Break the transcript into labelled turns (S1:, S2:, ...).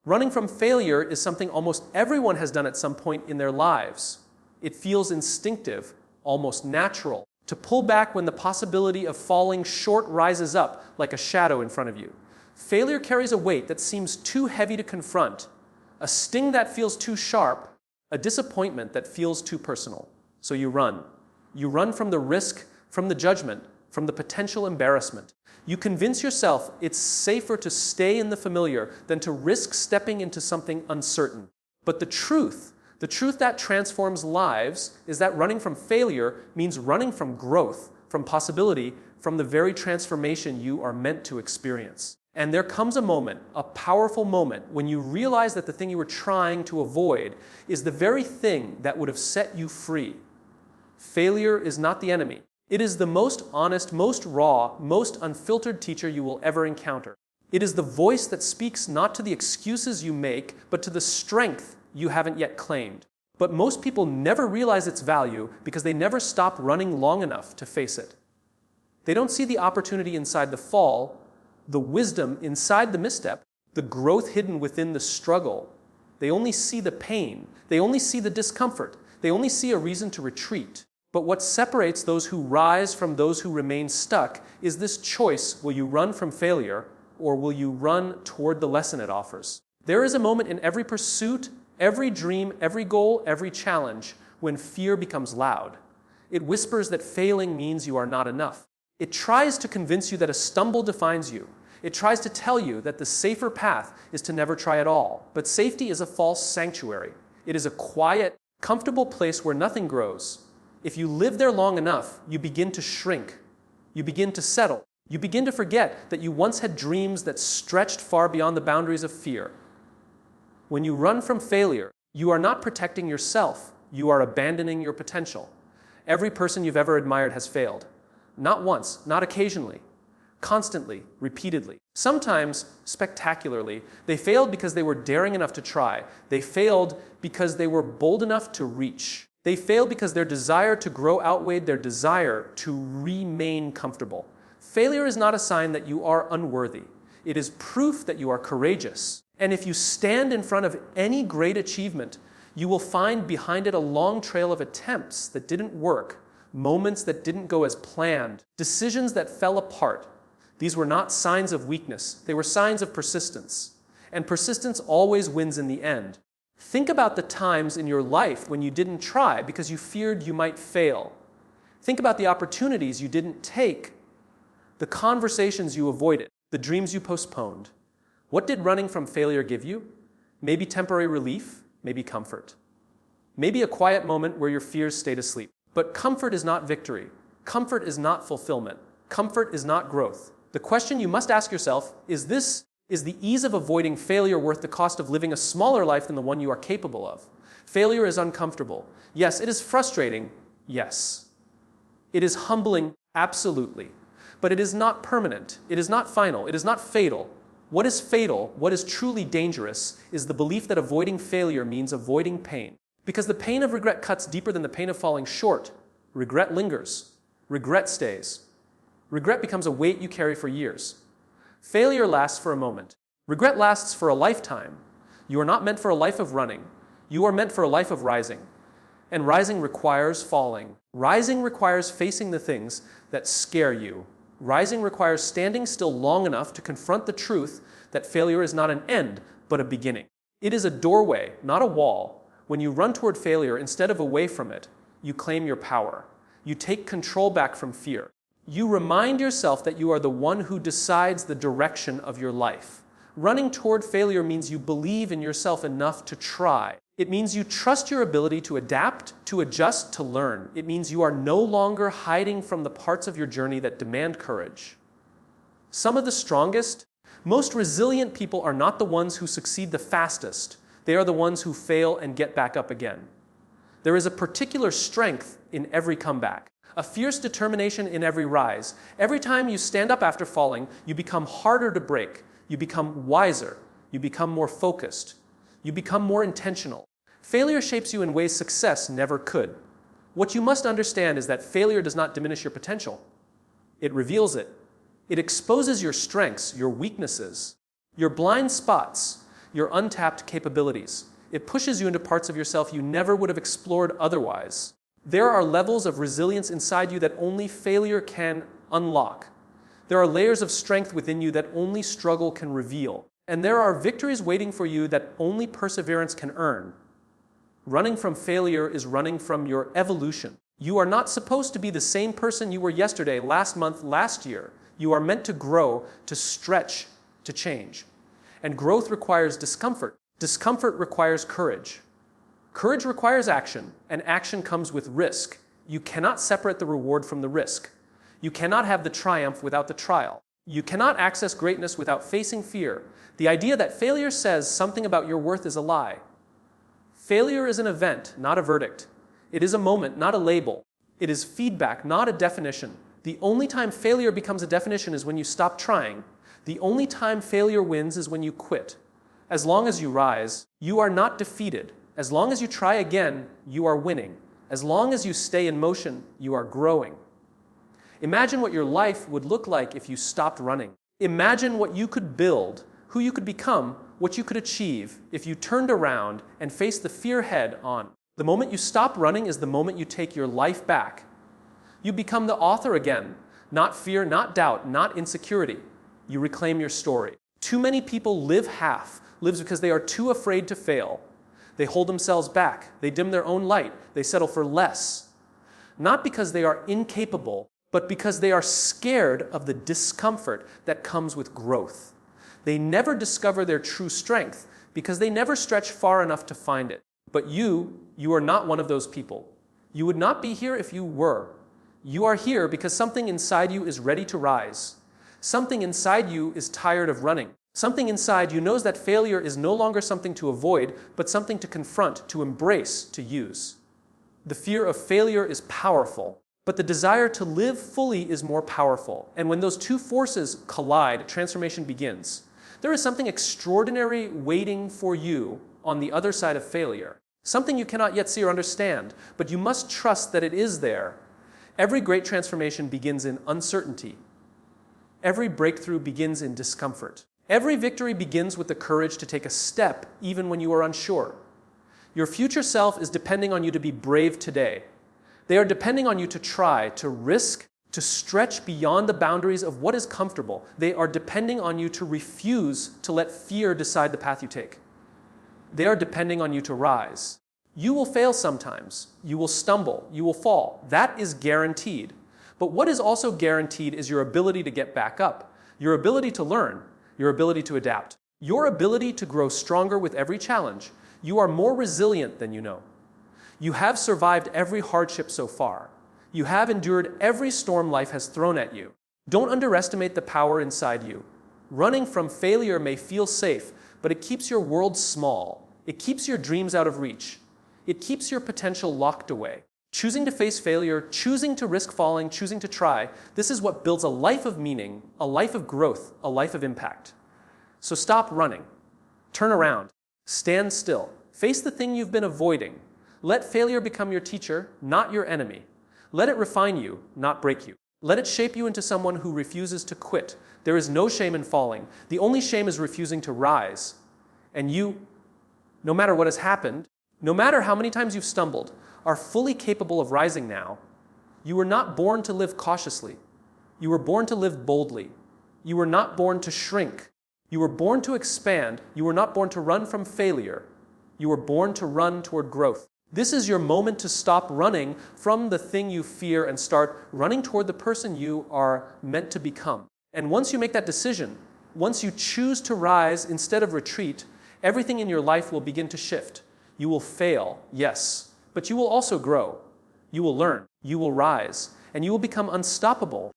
S1: Running from failure is something almost everyone has done at some point in their lives. It feels instinctive, almost natural, to pull back when the possibility of falling short rises up like a shadow in front of you. Failure carries a weight that seems too heavy to confront, a sting that feels too sharp, a disappointment that feels too personal. So you run. You run from the risk, from the judgment, from the potential embarrassment. You convince yourself it's safer to stay in the familiar than to risk stepping into something uncertain. But the truth that transforms lives is that running from failure means running from growth, from possibility, from the very transformation you are meant to experience. And there comes a moment, a powerful moment, when you realize that the thing you were trying to avoid is the very thing that would have set you free. Failure is not the enemy. It is the most honest, most raw, most unfiltered teacher you will ever encounter. It is the voice that speaks not to the excuses you make, but to the strength you haven't yet claimed. But most people never realize its value because they never stop running long enough to face it. They don't see the opportunity inside the fall, the wisdom inside the misstep, the growth hidden within the struggle. They only see the pain. They only see the discomfort. They only see a reason to retreat. But what separates those who rise from those who remain stuck is this choice: will you run from failure, or will you run toward the lesson it offers? There is a moment in every pursuit, every dream, every goal, every challenge, when fear becomes loud. It whispers that failing means you are not enough. It tries to convince you that a stumble defines you. It tries to tell you that the safer path is to never try at all. But safety is a false sanctuary. It is a quiet, comfortable place where nothing grows. If you live there long enough, you begin to shrink. You begin to settle. You begin to forget that you once had dreams that stretched far beyond the boundaries of fear. When you run from failure, you are not protecting yourself. You are abandoning your potential. Every person you've ever admired has failed. Not once, not occasionally. Constantly, repeatedly. Sometimes, spectacularly, they failed because they were daring enough to try. They failed because they were bold enough to reach. They failed because their desire to grow outweighed their desire to remain comfortable. Failure is not a sign that you are unworthy. It is proof that you are courageous. And if you stand in front of any great achievement, you will find behind it a long trail of attempts that didn't work, moments that didn't go as planned, decisions that fell apart. These were not signs of weakness. They were signs of persistence. And persistence always wins in the end. Think about the times in your life when you didn't try because you feared you might fail. Think about the opportunities you didn't take, the conversations you avoided, the dreams you postponed. What did running from failure give you? Maybe temporary relief, maybe comfort. Maybe a quiet moment where your fears stayed asleep. But comfort is not victory. Comfort is not fulfillment. Comfort is not growth. The question you must ask yourself is this: is the ease of avoiding failure worth the cost of living a smaller life than the one you are capable of? Failure is uncomfortable. Yes, it is frustrating. Yes. It is humbling. Absolutely. But it is not permanent. It is not final. It is not fatal. What is fatal, what is truly dangerous, is the belief that avoiding failure means avoiding pain. Because the pain of regret cuts deeper than the pain of falling short. Regret lingers. Regret stays. Regret becomes a weight you carry for years. Failure lasts for a moment. Regret lasts for a lifetime. You are not meant for a life of running. You are meant for a life of rising. And rising requires falling. Rising requires facing the things that scare you. Rising requires standing still long enough to confront the truth that failure is not an end, but a beginning. It is a doorway, not a wall. When you run toward failure instead of away from it, you claim your power. You take control back from fear. You remind yourself that you are the one who decides the direction of your life. Running toward failure means you believe in yourself enough to try. It means you trust your ability to adapt, to adjust, to learn. It means you are no longer hiding from the parts of your journey that demand courage. Some of the strongest, most resilient people are not the ones who succeed the fastest. They are the ones who fail and get back up again. There is a particular strength in every comeback, a fierce determination in every rise. Every time you stand up after falling, you become harder to break. You become wiser. You become more focused. You become more intentional. Failure shapes you in ways success never could. What you must understand is that failure does not diminish your potential. It reveals it. It exposes your strengths, your weaknesses, your blind spots. your untapped capabilities. It pushes you into parts of yourself you never would have explored otherwise. There are levels of resilience inside you that only failure can unlock. There are layers of strength within you that only struggle can reveal. And there are victories waiting for you that only perseverance can earn. Running from failure is running from your evolution. You are not supposed to be the same person you were yesterday, last month, last year. You are meant to grow, to stretch, to change. And growth requires discomfort. Discomfort requires courage. Courage requires action, and action comes with risk. You cannot separate the reward from the risk. You cannot have the triumph without the trial. You cannot access greatness without facing fear. The idea that failure says something about your worth is a lie. Failure is an event, not a verdict. It is a moment, not a label. It is feedback, not a definition. The only time failure becomes a definition is when you stop trying. The only time failure wins is when you quit. As long as you rise, you are not defeated. As long as you try again, you are winning. As long as you stay in motion, you are growing. Imagine what your life would look like if you stopped running. Imagine what you could build, who you could become, what you could achieve if you turned around and faced the fear head on. The moment you stop running is the moment you take your life back. You become the author again. Not fear, not doubt, not insecurity. You reclaim your story. Too many people live because they are too afraid to fail. They hold themselves back. They dim their own light. They settle for less. Not because they are incapable, but because they are scared of the discomfort that comes with growth. They never discover their true strength because they never stretch far enough to find it. But you are not one of those people. You would not be here if you were. You are here because something inside you is ready to rise. Something inside you is tired of running. Something inside you knows that failure is no longer something to avoid, but something to confront, to embrace, to use. The fear of failure is powerful, but the desire to live fully is more powerful. And when those two forces collide, transformation begins. There is something extraordinary waiting for you on the other side of failure. Something you cannot yet see or understand, but you must trust that it is there. Every great transformation begins in uncertainty. Every breakthrough begins in discomfort. Every victory begins with the courage to take a step even when you are unsure. Your future self is depending on you to be brave today. They are depending on you to try, to risk, to stretch beyond the boundaries of what is comfortable. They are depending on you to refuse to let fear decide the path you take. They are depending on you to rise. You will fail sometimes. You will stumble. You will fall. That is guaranteed. But what is also guaranteed is your ability to get back up, your ability to learn, your ability to adapt, your ability to grow stronger with every challenge. You are more resilient than you know. You have survived every hardship so far. You have endured every storm life has thrown at you. Don't underestimate the power inside you. Running from failure may feel safe, but it keeps your world small. It keeps your dreams out of reach. It keeps your potential locked away. Choosing to face failure, choosing to risk falling, choosing to try, this is what builds a life of meaning, a life of growth, a life of impact. So stop running. Turn around. Stand still. Face the thing you've been avoiding. Let failure become your teacher, not your enemy. Let it refine you, not break you. Let it shape you into someone who refuses to quit. There is no shame in falling. The only shame is refusing to rise. And you, no matter what has happened, no matter how many times you've stumbled, are fully capable of rising now. You were not born to live cautiously. You were born to live boldly. You were not born to shrink. You were born to expand. You were not born to run from failure. You were born to run toward growth. This is your moment to stop running from the thing you fear and start running toward the person you are meant to become. And once you make that decision, once you choose to rise instead of retreat, everything in your life will begin to shift. You will fail, yes, but you will also grow. You will learn. You will rise. And you will become unstoppable.